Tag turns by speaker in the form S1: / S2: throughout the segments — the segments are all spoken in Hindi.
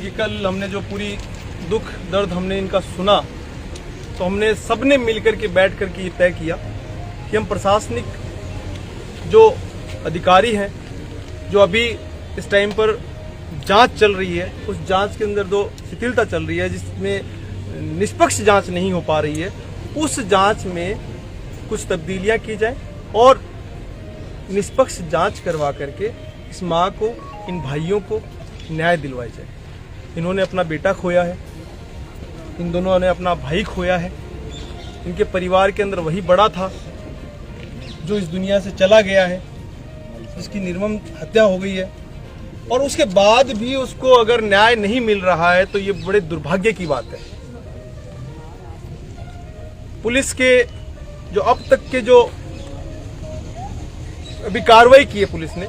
S1: क्योंकि कल हमने जो पूरी दुख दर्द हमने इनका सुना, तो हमने सबने मिलकर के बैठ कर के ये तय किया कि हम प्रशासनिक जो अधिकारी हैं, जो अभी इस टाइम पर जांच चल रही है, उस जांच के अंदर जो शिथिलता चल रही है, जिसमें निष्पक्ष जांच नहीं हो पा रही है, उस जांच में कुछ तब्दीलियां की जाए और निष्पक्ष जांच करवा करके इस माँ को, इन भाइयों को न्याय दिलवाया जाए। इन्होंने अपना बेटा खोया है, इन दोनों ने अपना भाई खोया है। इनके परिवार के अंदर वही बड़ा था जो इस दुनिया से चला गया है, जिसकी निर्मम हत्या हो गई है, और उसके बाद भी उसको अगर न्याय नहीं मिल रहा है तो ये बड़े दुर्भाग्य की बात है। पुलिस के जो अब तक के जो अभी कार्रवाई की है पुलिस ने,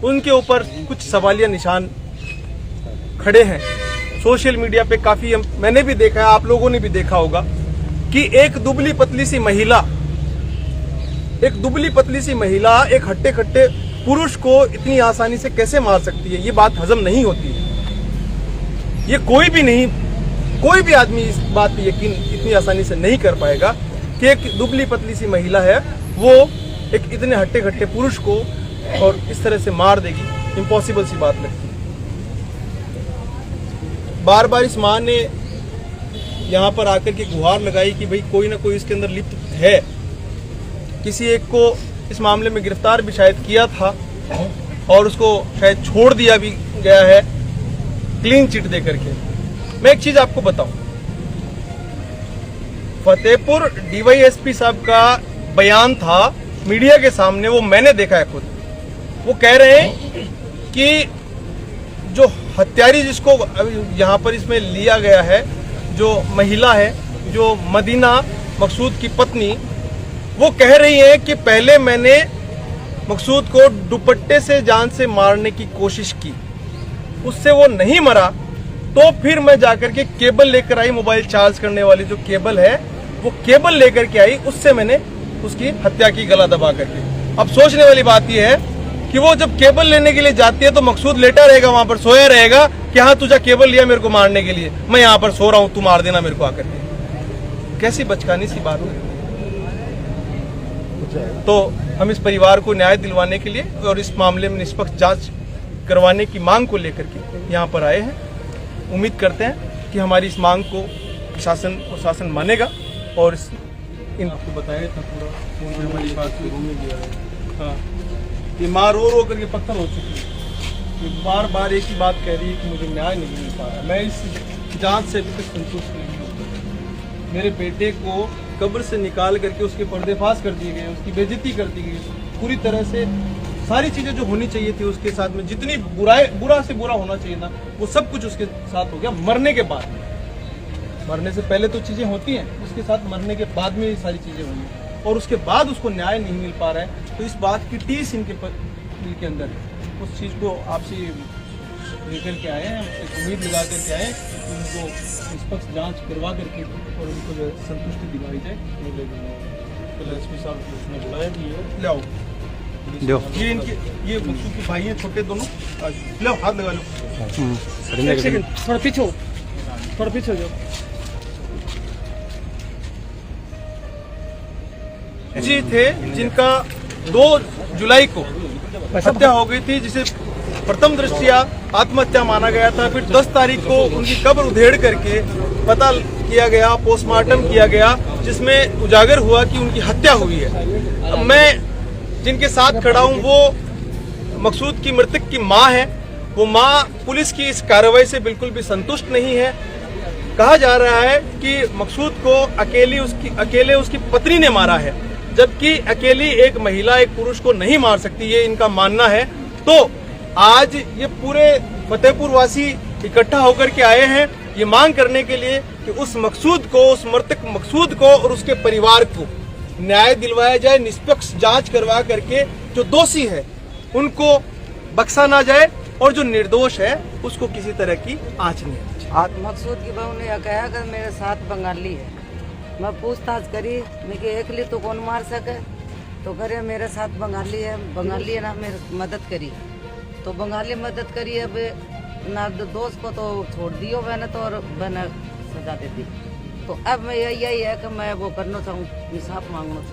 S1: उनके ऊपर कुछ सवालिया निशान खड़े हैं। सोशल मीडिया पे काफी मैंने भी देखा है, आप लोगों ने भी देखा होगा कि एक दुबली पतली सी महिला एक हट्टे कट्टे पुरुष को इतनी आसानी से कैसे मार सकती है। ये बात हजम नहीं होती है। ये कोई भी आदमी इस बात पे यकीन इतनी आसानी से नहीं कर पाएगा कि एक दुबली पतली सी महिला है, वो एक इतने हट्टे कट्टे पुरुष को और इस तरह से मार देगी। इम्पॉसिबल सी बात लगती है। बार बार इस माँ ने यहाँ पर आकर के गुहार लगाई कि भाई कोई ना कोई इसके अंदर लिप्त है। किसी एक को इस मामले में गिरफ्तार भी शायद किया था और उसको शायद छोड़ दिया भी गया है क्लीन चिट दे करके। मैं एक चीज आपको बताऊं, फतेहपुर डीवाईएसपी साहब का बयान था मीडिया के सामने, वो मैंने देखा है खुद। वो कह रहे हैं कि जो हत्यारी जिसको यहाँ पर इसमें लिया गया है, जो महिला है, जो मदीना मकसूद की पत्नी, वो कह रही है कि पहले मैंने मकसूद को दुपट्टे से जान से मारने की कोशिश की, उससे वो नहीं मरा, तो फिर मैं जाकर के केबल लेकर आई, मोबाइल चार्ज करने वाली जो केबल है वो केबल लेकर के आई, उससे मैंने उसकी हत्या की गला दबा करके। अब सोचने वाली बात यह है कि वो जब केबल लेने के लिए जाती है तो मकसूद लेटा रहेगा, वहां पर सोया रहेगा कि हाँ तुझे केबल लिया मेरे को मारने के लिए, मैं यहाँ पर सो रहा हूं, तू मार देना मेरे को आकर के। कैसी बचकानी सी बात है। तो हम इस परिवार को न्याय दिलवाने के लिए और इस मामले में निष्पक्ष जांच करवाने की मांग को लेकर के यहाँ पर आए हैं। उम्मीद करते हैं कि हमारी इस मांग को प्रशासन मानेगा और आपको बताया था पूरा फोन में हमारी बात रूम में गया है। हाँ, ये माँ रो करके पत्थर हो चुकी है। ये बार बार एक ही बात कह रही है कि मुझे न्याय नहीं मिल पा रहा। मैं इस जांच से अभी तक संतुष्ट नहीं हूँ। मेरे बेटे को कब्र से निकाल करके उसके पर्देफाश कर दिए गए, उसकी बेइज्जती कर दी गई पूरी तरह से। सारी चीजें जो होनी चाहिए थी उसके साथ में, जितनी बुरा से बुरा होना चाहिए था, वो सब कुछ उसके साथ हो गया। मरने के बाद, मरने से पहले तो चीजें होती हैं, उसके साथ मरने के बाद में ये सारी चीजें हुई और उसके बाद उसको न्याय नहीं मिल पा रहा है। तो इस बात की टीस इनके दिल के अंदर है। उस चीज को आपसे लेकर के आए हैं, एक उम्मीद लगा करके आए कि उनको निष्पक्ष जांच करवा करके और उनको जो संतुष्टि दिलाई जाए। तो एसपी साहब उसने बुलाया भी है, ले आओ ये इनके, ये मकसूद के भाई हैं छोटे दोनों, लो हाथ लगा लो। एक सेकंड, थोड़ा पीछे हो जाओ। जी थे जिनका 2 जुलाई को हत्या हो गई थी, जिसे प्रथम दृष्टया आत्महत्या माना गया था। फिर 10 तारीख को उनकी कब्र उधेड़ करके पता किया गया, पोस्टमार्टम किया गया, जिसमें उजागर हुआ कि उनकी हत्या हुई है। मैं जिनके साथ खड़ा हूं वो मकसूद की मृतक की मां है। वो मां पुलिस की इस कार्रवाई से बिल्कुल भी संतुष्ट नहीं है। कहा जा रहा है कि मकसूद को अकेले उसकी पत्नी ने मारा है, जबकि अकेली एक महिला एक पुरुष को नहीं मार सकती, ये इनका मानना है। तो आज ये पूरे फतेहपुर वासी इकट्ठा होकर के आए हैं ये मांग करने के लिए कि उस मकसूद को, उस मृतक मकसूद को और उसके परिवार को न्याय दिलवाया जाए। निष्पक्ष जांच करवा करके जो दोषी है उनको बख्शा ना जाए और जो निर्दोष है उसको किसी तरह की आंच नहीं आनी।
S2: मकसूद की बहू ने कहा कि मेरे साथ बंगाली है। मैं पूछताछ करी, मैं एकली तो कौन मार सके, तो करे मेरे साथ बंगाली है ना, मेरी मदद करी। तो बंगाली मदद करी। अब ना दोस्त को तो छोड़ दियो मैंने तो, और मैंने सजा दे दी। तो अब मैं यही है कि मैं वो करना चाहूँ, इंसाफ मांगना चाहूँ।